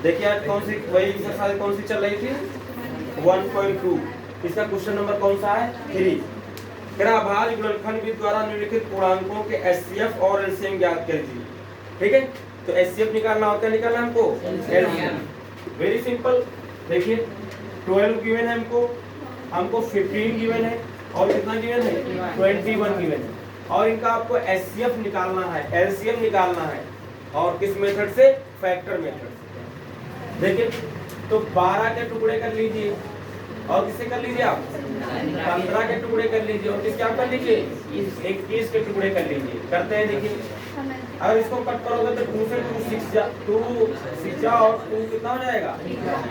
देखिए आज कौन सी वही एक्सरसाइज कौन सी चल रही थी 1.2। इसका क्वेश्चन नंबर कौन सा है 3। भाज्य गुणनखंड विधि द्वारा निम्नलिखित पूर्णांकों के एचसीएफ और एलसीएम ज्ञात कीजिए। ठीक है, तो एचसीएफ निकालना होता है, निकालना हमको एलसीएम। Very simple. देखिए 12 गिवन है हमको 15 गिवन है और कितना गिवन है 21 गिवन है, और इनका आपको एचसीएफ निकालना है, एलसीएम निकालना है। और किस मेथड से? फैक्टर मेथड से। देखिए तो 12 के टुकड़े कर लीजिए और किससे कर लीजिए आप 15 के टुकड़े कर लीजिए और किसके आप कर लीजिए 21 के टुकड़े कर लीजिए। करते हैं देखिए, अगर इसको कट करोगे तो 2 से 2 6 जा 2 6 जा और 2 कितना हो जाएगा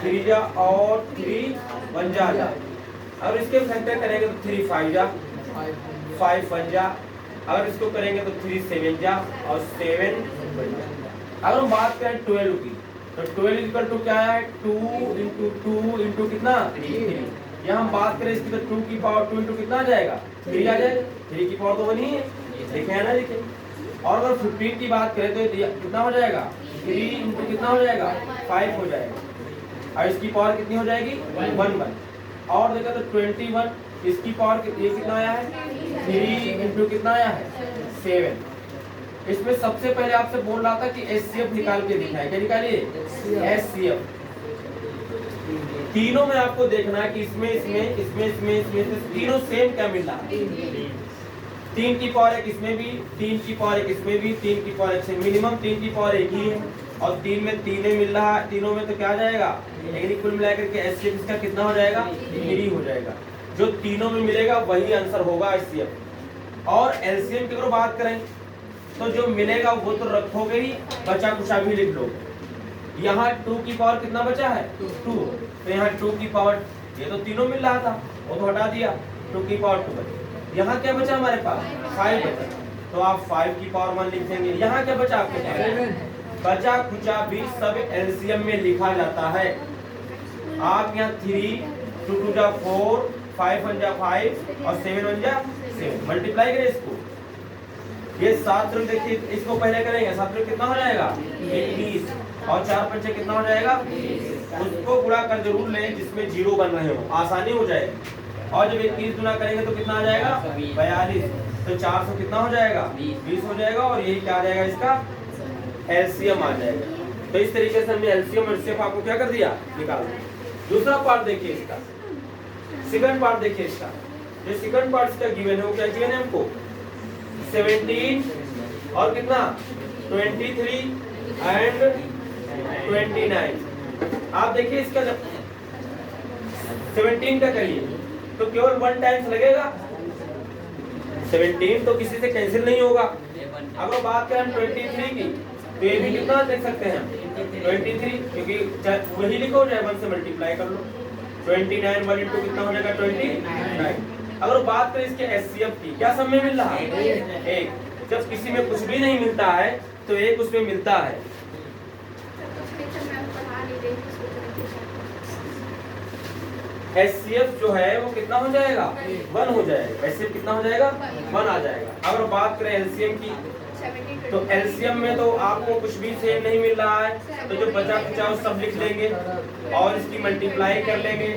3 जा और 3 1 जा। अगर इसके फैक्टर करेंगे तो 3 5 जा 5 1 जा। अगर इसको करेंगे तो 3 7 जा और 7 1 जा। अगर हम बात करें 12 की तो 12 इक्वल टू क्या है 2 इंटू 2 इंटू कितना 3। यहाँ हम बात करें इसकी तो 2 की पावर 2 इंटू कितना आ जाएगा 3 आ जाएगा। 3 की पावर तो बनी है, देखे है ना, देखिए। और अगर 15 की बात करें तो कितना हो जाएगा 3 इंटू कितना हो जाएगा 5 हो जाएगा। और इसकी पावर कितनी हो जाएगी 1 1। और देखा तो 21 इसकी पावर ये कितना आया है 3 इंटू कितना आया है 7। इसमें सबसे पहले आपसे बोल रहा था कि एचसीएफ निकाल के दिखाएं। क्या निकालिए एचसीएफ। तीनों में आपको देखना है कि इसमें तीनों सेम क्या मिल रहा है। 3 की पावर 1 इसमें भी, 3 की पावर 1 इसमें भी, 3 की पावर 1 से मिनिमम 3 की पावर 1 ही है और 3 में 3 मिल रहा है। तीनों में तो क्या आ जाएगा लेकिन कुल मिलाकर के एचसीएफ इसका कितना हो जाएगा 3 हो जाएगा। जो तीनों में मिलेगा वही आंसर होगा एचसीएफ। और एलसीएम की अगर बात करें तो जो मिलेगा वो तो रखोगे ही, बचा कुचा भी लिख लो। यहाँ 2 की पावर कितना बचा है 2, तो यहाँ 2 की पावर ये तो तीनों मिल रहा था वो तो हटा दिया 2 की पावर 2 बची। यहाँ क्या बचा हमारे पास 5 बचा, तो आप 5 की पावर 1 लिख देंगे। यहाँ क्या बचा आपके पास बचा कुचा भी सब एलसीएम में लिखा जाता है। आप यहाँ 3 2 2 जा 4 5 1 जा 5 और 7 1 जा 7 मल्टीप्लाई करें इसको। ये 7 रुपये देखिए, इसको पहले करेंगे 7 रुपये कितना हो जाएगा 21 और 4 पंचे कितना हो जाएगा 20। उसको गुणा कर जरूर लें जिसमें जीरो बन रहे हो, आसानी हो जाएगी। और जब 21 गुना करेंगे तो कितना आ जाएगा 42, तो 400 कितना हो जाएगा 20 हो जाएगा। और यही क्या आ जाएगा इसका एलसीएम आ जाएगा। तो इस तरीके से हमने एलसीएम और एचसीएफ आपको क्या कर दिया निकाल दिया। दूसरा पार्ट देखिए इसका, सेकंड पार्ट देखिए इसका। जो सेकंड पार्ट इसका गिवन है वो क्या गिवन है हमको 17 और कितना 23 एंड 29। आप देखिए इसका 17 का करिए तो केवल 1 टाइम्स लगेगा। 17 तो किसी से कैंसिल नहीं होगा। अगर बात करें 23 की तो ये भी कितना देख सकते हैं 23, क्योंकि वही लिखो चाहे 1 से मल्टीप्लाई कर लो। 29 1 इंटू कितना हो जाएगा 29। अगर बात करें इसके एचसीएफ की क्या सब में मिल रहा है 1। जब किसी में कुछ भी नहीं मिलता है तो 1 उसमें मिलता है। एचसीएफ जो है वो कितना हो जाएगा 1 हो जाएगा। एचसीएफ कितना हो जाएगा 1 आ जाएगा। अगर बात करें एलसीएम की तो एलसीएम में तो आपको कुछ भी सेम नहीं मिल रहा है, तो जो बचा कुचा सब लिख लेंगे और इसकी मल्टीप्लाई कर लेंगे।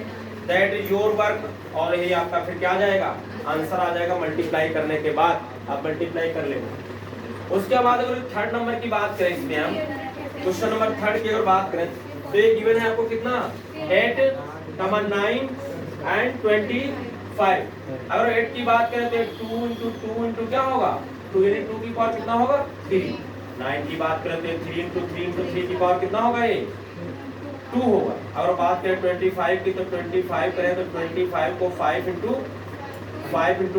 That is your work. और यही आपका फिर क्या आ जाएगा आंसर आ जाएगा। मल्टीप्लाई करने के बाद आप मल्टीप्लाई कर लेंगे। उसके बाद अगर थर्ड नंबर की बात करें इसमें हम क्वेश्चन नंबर 3 की अगर बात करें तो ये गिवन है आपको कितना 8 9 एंड 25। अगर 8 की बात करें तो 2 इंटू 2 इंटू क्या होगा 2 यानी 2 की पावर कितना होगा 3। 9 की बात करें तो 3 इंटू 3 इंटू 3 की पावर कितना होगा ये 2 होगा। अगर बात करें 25 की तो 25 करें तो 25 को 5 इंटू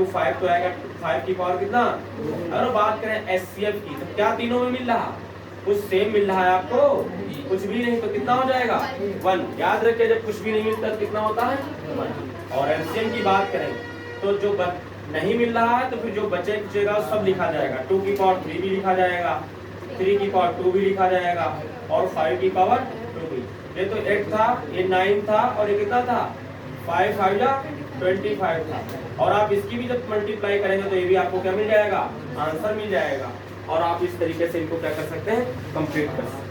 5 तो आएगा 5 की पावर कितना। अगर बात करें एचसीएफ की तो क्या तीनों में मिल रहा कुछ सेम मिल रहा है आपको कुछ भी नहीं, तो कितना हो जाएगा 1। याद रखिए जब कुछ भी नहीं मिलता तो कितना होता है 1। और एलसीएम की बात करें तो जो नहीं मिल रहा है तो फिर जो बचेगा सब लिखा जाएगा। 2 की पावर 3 भी लिखा जाएगा, 3 की पावर 2 भी लिखा जाएगा और 5 की पावर 2 भी। ये तो 8 था, ये 9 था और ये कितना था 5 5 जा 25 था। और आप इसकी भी जब मल्टीप्लाई करेंगे तो ये भी आपको क्या मिल जाएगा आंसर मिल जाएगा। और आप इस तरीके से इनको क्या कर सकते हैं कंप्लीट कर सकते हैं।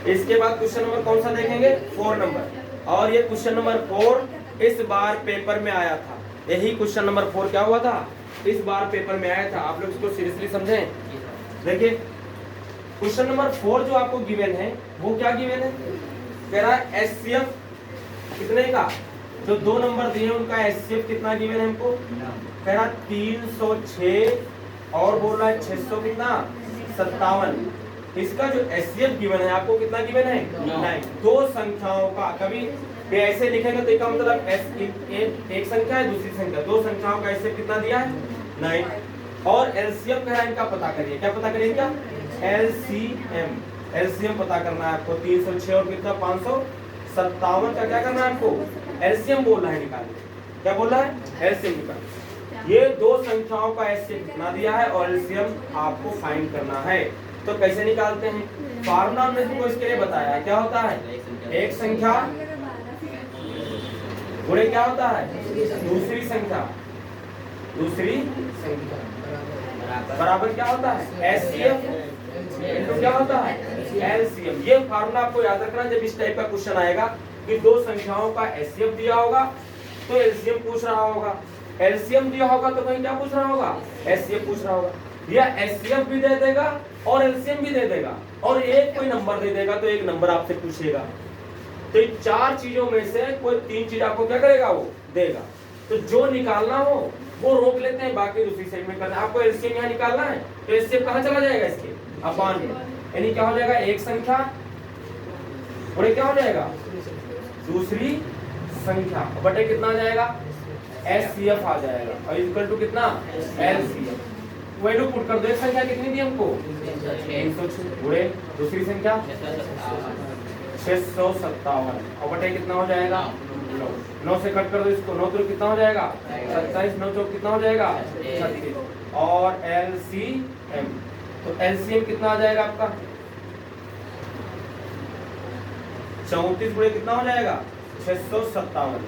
इसके बाद क्वेश्चन नंबर कौन सा देखेंगे? 4 नंबर। और ये क्वेश्चन नंबर 4 इस बार पेपर में आया था। यही क्वेश्चन नंबर 4 क्या हुआ था? इस बार पेपर में आया था। आप लोग इसको सीरियसली समझें। देखिए क्वेश्चन नंबर 4 जो आपको गिवन है वो क्या गिवन है? कह रहा है एचसीएफ कितने का? जो 2 नंबर दिए हैं उनका एचसीएफ कितना गिवन है हमको? कह रहा 306 और बोल रहा है 600 कितना? 57। इसका जो एचसीएफ गिवन है आपको कितना गिवन है? 9। दो संख्याओं का कभी ये ऐसे लिखेंगे तो इसका मतलब एक संख्या है दूसरी संख्या, दो संख्याओं का एचसीएफ कितना दिया है? 9। और एलसीएम कह रहा है इनका पता करिए। क्या पता करिए इनका? एलसीएम। एलसीएम पता करना है आपको। 306 और कितना? 557 का क्या करना है आपको? एलसीएम बोल रहा है निकालिए। क्या बोल रहा है? एलसीएम निकालिए। ये दो संख्याओं का एचसीएफ कितना दिया है और एलसीएम आपको फाइंड करना है। तो कैसे निकालते हैं? फार्मूला हमने तुमको इसके लिए बताया। क्या होता है? एक संख्या गुणे क्या होता है? दूसरी संख्या। दूसरी संख्या बराबर क्या होता है? एचसीएफ इनटू क्या होता है? एलसीएम। ये फार्मूला आपको याद रखना जब इस टाइप का क्वेश्चन आएगा कि दो संख्याओं का एचसीएफ दिया होगा तो एलसीएम पूछ रहा होगा, एलसीएम दिया होगा तो कहीं क्या पूछ रहा होगा? एचसीएफ पूछ रहा होगा। या एचसीएफ भी दे देगा और एलसीएम भी दे देगा और एक कोई नंबर दे देगा तो एक नंबर आपसे पूछेगा। तो इन चार चीजों में से कोई तीन चीज आपको क्या करेगा? वो देगा। तो जो निकालना हो वो रोक लेते हैं, बाकी दूसरी साइड में करना है। आपको एलसीएम यहाँ निकालना है तो एलसीएम कहाँ चला जाएगा? इसके अपान में। यानी क्या हो जाएगा? एक संख्या और क्या हो जाएगा? दूसरी संख्या बटे कितना आ जाएगा? एचसीएफ आ जाएगा और इक्वल टू कितना? एलसीएफ। वैल्यू पुट कर दो। एक संख्या कितनी दी हमको? 306 गुणे दूसरी संख्या 657 और बटे कितना हो जाएगा? 9 से कट कर दो इसको। 9 तो कितना हो जाएगा? 27। 9 चौक कितना हो जाएगा? 36। और एलसीएम तो एलसीएम कितना आ जाएगा आपका? 34 गुणे कितना हो जाएगा? 657।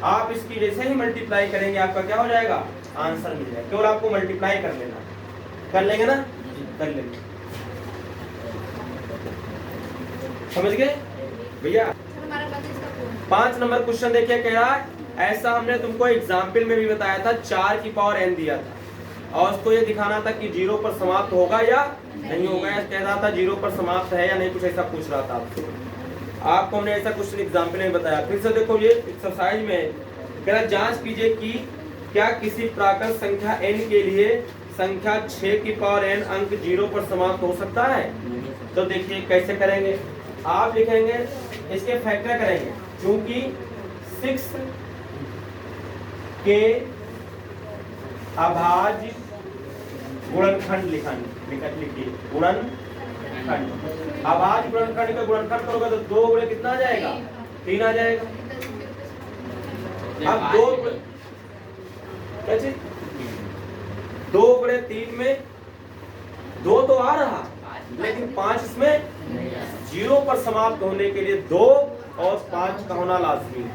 आप इसकी जैसे ही मल्टीप्लाई करेंगे आपका क्या हो जाएगा? आंसर मिल जाएगा। केवल आपको मल्टीप्लाई कर लेना। कर लेंगे ना? कर लेंगे। समझ गए भैया? 5 नंबर क्वेश्चन देखिए कह रहा है ऐसा हमने तुमको एग्जाम्पल में भी बताया था। 4 की पावर n दिया था और उसको ये दिखाना था कि 0 पर समाप्त होगा या नहीं होगा। या कह रहा था 0 पर समाप्त है या नहीं, कुछ ऐसा पूछ रहा था आपको। हमने ऐसा क्वेश्चन एग्जाम्पल में बताया। फिर से देखो ये एक्सरसाइज में कह रहा जांच कीजिए कि क्या किसी प्राकृत संख्या n के लिए संख्या 6 की पावर n अंक 0 पर समाप्त हो सकता है। तो देखिए कैसे करेंगे। आप लिखेंगे इसके फैक्टर करेंगे क्योंकि 6 के अभाज्य गुणनखंड लिखिए। गुणनखंड अभाज्य गुणनखंड का गुणनखंड करोगे तो 2 गुणे कितना आ जाएगा? 3 आ जाएगा। अब 2 क्या चीज? 2 गुणे 3 में 2 तो आ रहा लेकिन 5 इसमें 0 पर समाप्त होने के लिए 2 और 5 का होना लाजमी है।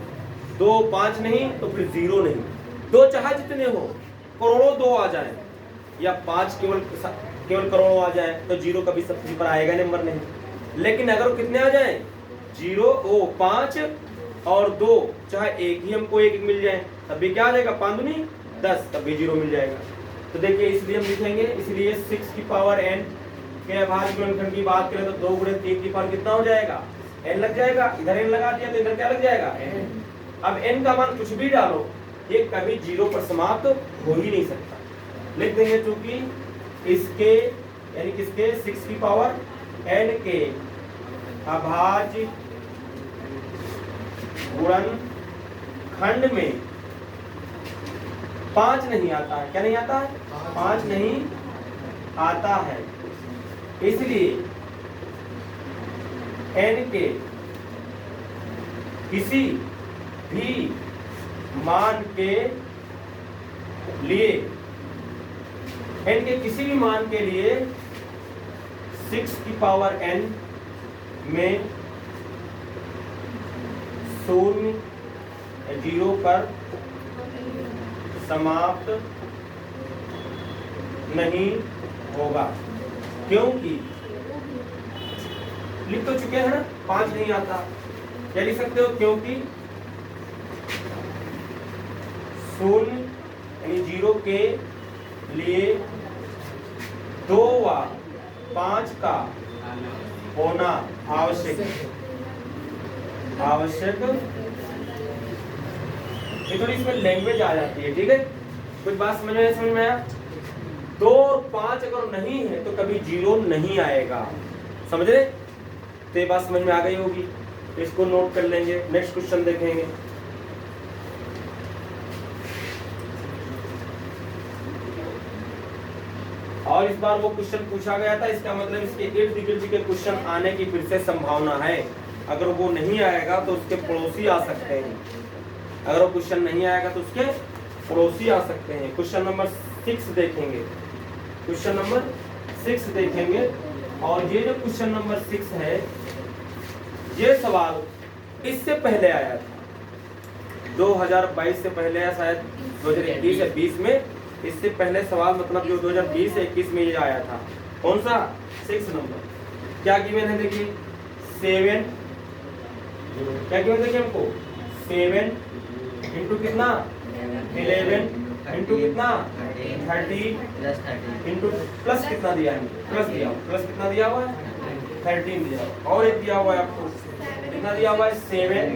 2 5 नहीं तो फिर 0 नहीं। 2 चाहे जितने हो, करोड़ों 2 आ जाए या 5 केवल करोड़ों आ जाए तो 0 कभी सब्जी पर आएगा नंबर नहीं। लेकिन अगर कितने आ जाए? 5 और 2 चाहे एक ही हमको एक मिल जाए तब भी क्या आ जाएगा? 5 दूनी 10 तब भी 0 मिल जाएगा। तो देखिए इसलिए हम लिखेंगे इसलिए 6 की पावर n के अभाज्य गुणनखंड की बात करें तो 2 गुणे 3 की पावर कितना हो जाएगा? n लग जाएगा। इधर n लगा दिया तो इधर क्या लग जाएगा? n। अब n का मान कुछ भी डालो ये कभी 0 पर समाप्त हो ही नहीं सकता। लिख देंगे क्योंकि इसके यानी किसके? 6 की पावर n के अभाज्य गुणनखंड में 5 नहीं आता है। क्या नहीं आता है? 5 नहीं आता है। इसलिए n के किसी भी मान के लिए n के किसी भी मान के लिए 6 की पावर n में 0 पर समाप्त नहीं होगा। क्योंकि लिख तो चुके हैं ना, 5 नहीं आता। क्या लिख सकते हो, क्योंकि शून्य यानी 0 के लिए 2 व 5 का होना आवश्यक ये थोड़ी इसमें लैंग्वेज आ जाती है, ठीक है। कुछ बात समझ में आया। 2 और 5 अगर नहीं है तो कभी 0 नहीं आएगा, समझ रहे। तो ये बात समझ में आ गई होगी, इसको नोट कर लेंगे। नेक्स्ट क्वेश्चन देखेंगे। और इस बार वो क्वेश्चन पूछा गया था, इसका मतलब इसके इर्द गिर्द के क्वेश्चन आने की फिर से संभावना है। अगर वो नहीं आएगा तो उसके पड़ोसी आ सकते हैं, अगर वो क्वेश्चन नहीं आएगा तो उसके पड़ोसी आ सकते हैं। क्वेश्चन नंबर 6 देखेंगे, क्वेश्चन नंबर 6 देखेंगे। और ये जो क्वेश्चन नंबर 6 है, ये सवाल इससे पहले आया था 2022 से पहले, या शायद 2021 या 20 में। इससे पहले सवाल मतलब जो 2020 से 21 में ये आया था। कौन सा, 6 नंबर। क्या गिवन है देखिए, 7, क्या गिवन देखिए हमको, 7 इंटू कितना 11 इंटू कितना 30 इंटू प्लस कितना दिया है, प्लस कितना दिया हुआ है 13 दिया हुआ, और एक दिया हुआ है आपको कितना दिया हुआ है 7।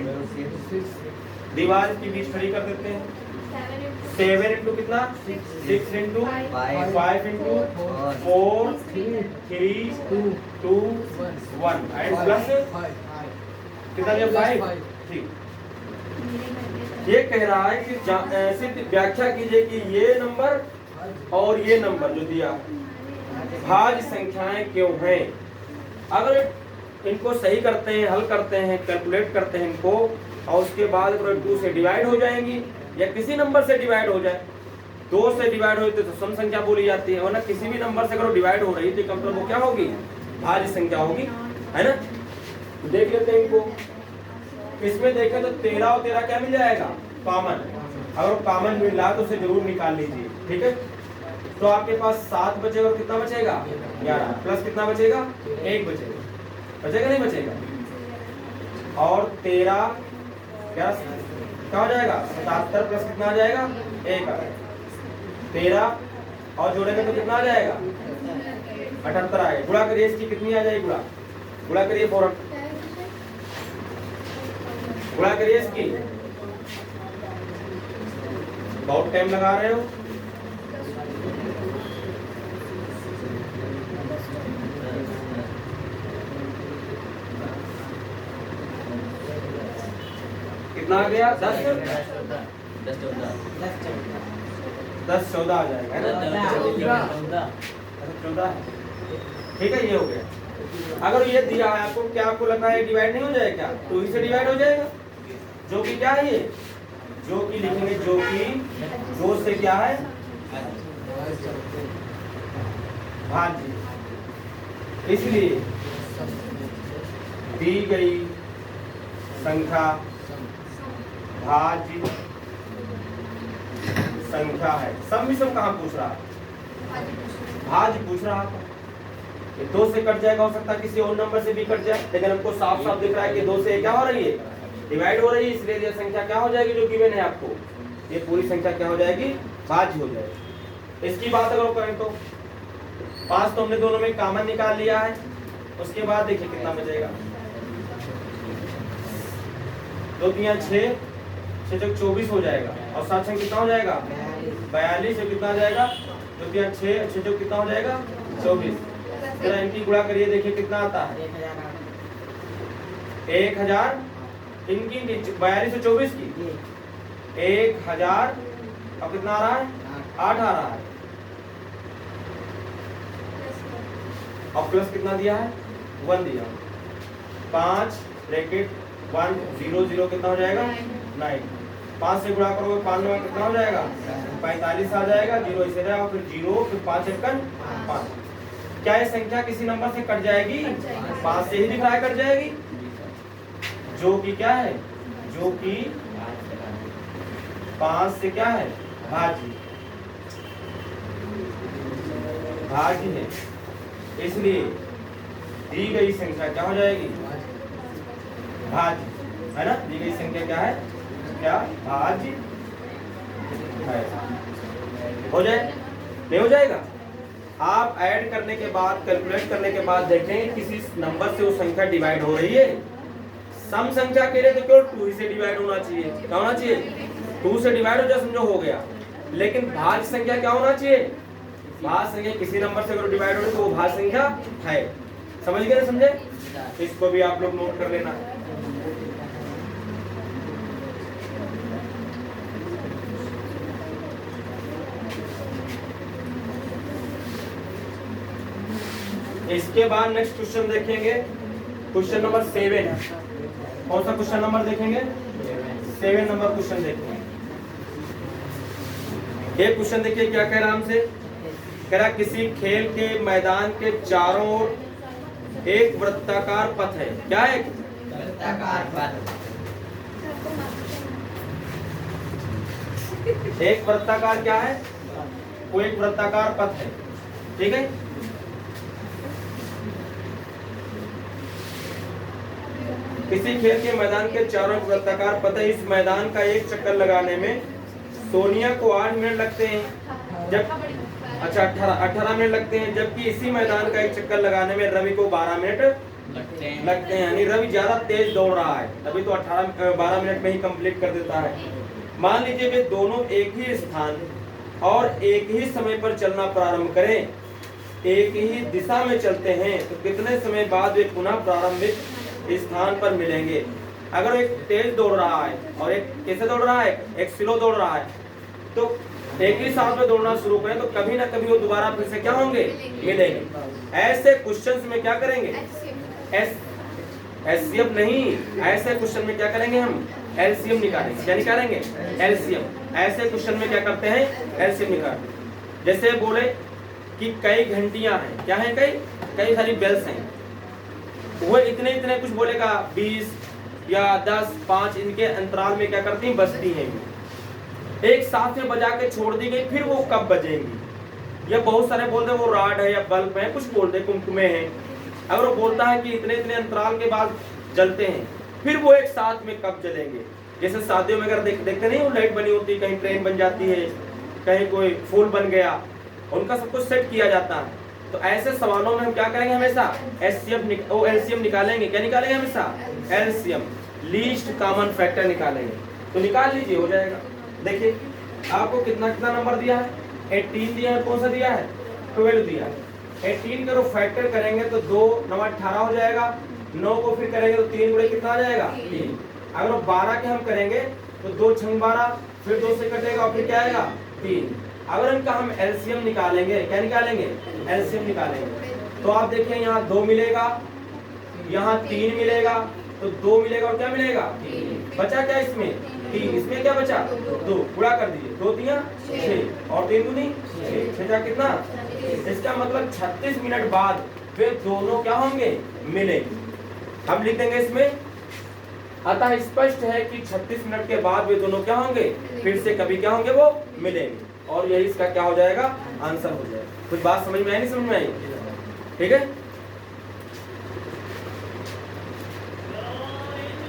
दीवार की बीच खड़ी कर देते हैं। 7 इंटू कितना 6 इंटू 5 इंटू 4 3 2 1 एंड प्लस कितना दिया 5। ठीक, ये कह रहा है कि सिर्फ व्याख्या कीजिए कि ये नंबर और ये नंबर जो दिया भाज्य संख्याएं क्यों हैं। अगर इनको सही करते हैं, हल करते हैं, कैलकुलेट करते हैं इनको, और उसके बाद अगर 2 से डिवाइड हो जाएंगी या किसी नंबर से डिवाइड हो जाए, 2 से डिवाइड हो तो सम संख्या बोली जाती है, वरना किसी भी नंबर से अगर डिवाइड हो रही तो मतलब वो क्या होगी, भाज्य संख्या होगी, है ना। देख लेते हैं इनको। इसमें देखें तो 13 और 13 क्या मिल जाएगा, कॉमन। अगर कॉमन मिल रहा तो उसे जरूर निकाल लीजिए, ठीक है। तो आपके पास 7 बचेगा और कितना बचेगा 11, प्लस कितना बचेगा 1 बचेगा, बचेगा नहीं बचेगा। और 13 क्या हो जाएगा 77 प्लस कितना आ जाएगा 1 आ जाएगा। 13 और जोड़ेंगे तो कितना आ जाएगा 78 आएगा। गुणा करिए, इसकी कितनी आ जाएगी, गुणा करिए फौरन, गुणा करिए इसकी। बहुत टाइम लगा रहे हो। कितना आ गया 10 14 आ जाएगा, 14। ठीक है, ये हो गया। अगर ये दिया है आपको, क्या आपको लगा है डिवाइड नहीं हो जाएगा क्या, 2 ही से डिवाइड हो जाएगा। जो कि क्या है, ये जो कि लिखेंगे, जो कि 2 से क्या है भाज्य। इसलिए दी गई संख्या भाज्य संख्या है। सम विषम कहाँ पूछ रहा है, भाज्य पूछ रहा था। ये 2 से कट जाएगा, हो सकता है किसी और नंबर से भी कट जाए, लेकिन हमको साफ साफ दिख रहा है कि 2 से क्या हो रही है, डिवाइड हो रही है। इसलिए ये संख्या क्या हो जाएगी, जो गिवन है आपको, ये पूरी संख्या क्या हो जाएगी, भाज्य हो जाएगी। इसकी बात अगर करें तो 5 तो हमने दोनों में कॉमन निकाल लिया है। उसके बाद देखिए कितना बचेगा, 2 3 6 6 24 हो जाएगा, और 7 6 कितना हो जाएगा 42, और कितना आ जाएगा 2 3 6 6 कितना हो जाएगा 24। जरा इनकी गुणा करिए, देखिए कितना आता है 1000। इनकी 42 और 24 की 1000, अब कितना आ रहा है 8 आ रहा है, और प्लस कितना दिया है 1 दिया। 5 ब्रैकेट 1 0 0 कितना हो जाएगा 9। 5 से गुणा करोगे 5 में कितना हो जाएगा 45 आ जाएगा, 0 इसे रहेगा, फिर 0 फिर 5 1 5। क्या ये संख्या किसी नंबर से कट जाएगी, 5 से ही दिख रहा है कट जाएगी, जो कि क्या है, जो कि 5 से क्या है भाज्य है। इसलिए दी गई संख्या क्या हो जाएगी, भाज्य, है ना। दी गई संख्या क्या है, क्या भाज्य है। हो जाए, नहीं हो जाएगा। आप ऐड करने के बाद, कैलकुलेट करने के बाद देखें किसी नंबर से वो संख्या डिवाइड हो रही है। सम संख्या के लिए तो केवल 2 ही से डिवाइड होना चाहिए। क्या होना चाहिए, 2 से डिवाइड हो जाए समझो हो गया। लेकिन भाज्य संख्या क्या होना चाहिए, भाज्य संख्या किसी नंबर से अगर डिवाइड हो रही तो वो भाज्य संख्या है। समझ गए ना, समझे। इसको भी आप लोग नोट कर लेना। इसके बाद नेक्स्ट क्वेश्चन देखेंगे, क्वेश्चन नंबर 7। कौन सा क्वेश्चन नंबर देखेंगे, 7 नंबर क्वेश्चन देखेंगे। ये क्वेश्चन देखिए क्या कह रहा हमसे, कह रहा किसी खेल के मैदान के चारों ओर एक वृत्ताकार पथ है। क्या है, वृत्ताकार पथ। एक वृत्ताकार क्या है, वो एक वृत्ताकार पथ है। ठीक है, किसी खेल के मैदान के चारों ओर वृत्ताकार पथ है। इस मैदान का एक चक्कर लगाने में सोनिया को 8 मिनट लगते हैं, जब 18 मिनट लगते हैं, जबकि इसी मैदान का एक चक्कर लगाने में रवि को 12 मिनट लगते हैं। यानी रवि ज्यादा तेज दौड़ रहा है, तभी तो 12 मिनट में ही कंप्लीट कर देता है। मान लीजिए वे दोनों एक ही स्थान और एक ही समय पर चलना प्रारंभ करें, एक ही दिशा में चलते हैं, तो कितने समय बाद वे पुनः प्रारंभिक स्थान पर मिलेंगे। अगर एक तेज दौड़ रहा है और एक कैसे दौड़ रहा है, एक स्लो दौड़ रहा है, तो एक ही साथ में दौड़ना शुरू करें तो कभी ना कभी वो दोबारा फिर से क्या होंगे, मिलेंगे। ऐसे क्वेश्चंस में क्या करेंगे, एचसीएफ नहीं, ऐसे क्वेश्चन में क्या करेंगे हम, एलसीएम निकालेंगे। क्या निकालेंगे, एलसीएम। ऐसे क्वेश्चन में क्या करते हैं, एलसीएम निकालते। जैसे बोले कि कई घंटियां हैं, क्या है, कई सारी बेल्स हैं, वो इतने इतने कुछ बोलेगा 20 या 10, 5 इनके अंतराल में क्या करती हैं, बजती हैं। एक साथ में बजा के छोड़ दी गई, फिर वो कब बजेंगी। या बहुत सारे बोलते हैं वो राड है या बल्ब है, कुछ बोलते हैं कुमकुमे हैं। अगर वो बोलता है कि इतने इतने अंतराल के बाद जलते हैं, फिर वो एक साथ में कब जलेंगे। जैसे शादियों में अगर देखते नहीं, वो लाइट बनी होती है, कहीं ट्रेन बन जाती है, कहीं कोई फूल बन गया, उनका सब कुछ सेट किया जाता है। तो ऐसे सवालों में हम क्या करेंगे, हमेशा एलसीएम निकालेंगे। क्या निकालेंगे, हमेशा एलसीएम, लीस्ट कॉमन फैक्टर निकालेंगे। तो निकाल लीजिए, हो जाएगा। देखिए आपको कितना कितना नंबर दिया है, 18 दिया है, कौन सा दिया है, 12 दिया है। 18 का फैक्टर करेंगे तो 2 9 18 हो जाएगा। 9 को फिर करेंगे तो 3 गुणे कितना आ जाएगा, 3। अगर 12 के हम करेंगे तो 2 छंग 12, फिर 2 से कटेगा और फिर क्या आएगा, 3। अगर इनका हम एलसीएम निकालेंगे, क्या निकालेंगे, एलसीएम निकालेंगे, तो आप देखिए यहाँ 2 मिलेगा, यहाँ 3 मिलेगा, तो 2 मिलेगा और क्या मिलेगा, 3। बचा क्या इसमें, 3। इसमें क्या बचा, 2। पूरा कर दीजिए, 2 3 6 और 3 दूनी 6 कितना। इसका मतलब 36 मिनट बाद वे दोनों क्या होंगे, मिलेंगे। हम लिख देंगे इसमें, अतः स्पष्ट है कि 36 मिनट के बाद वे दोनों क्या होंगे, फिर से कभी क्या होंगे, वो मिलेंगे। और यही इसका क्या हो जाएगा, आंसर हो जाएगा। कुछ बात समझ में आई, नहीं समझ में आई, ठीक है।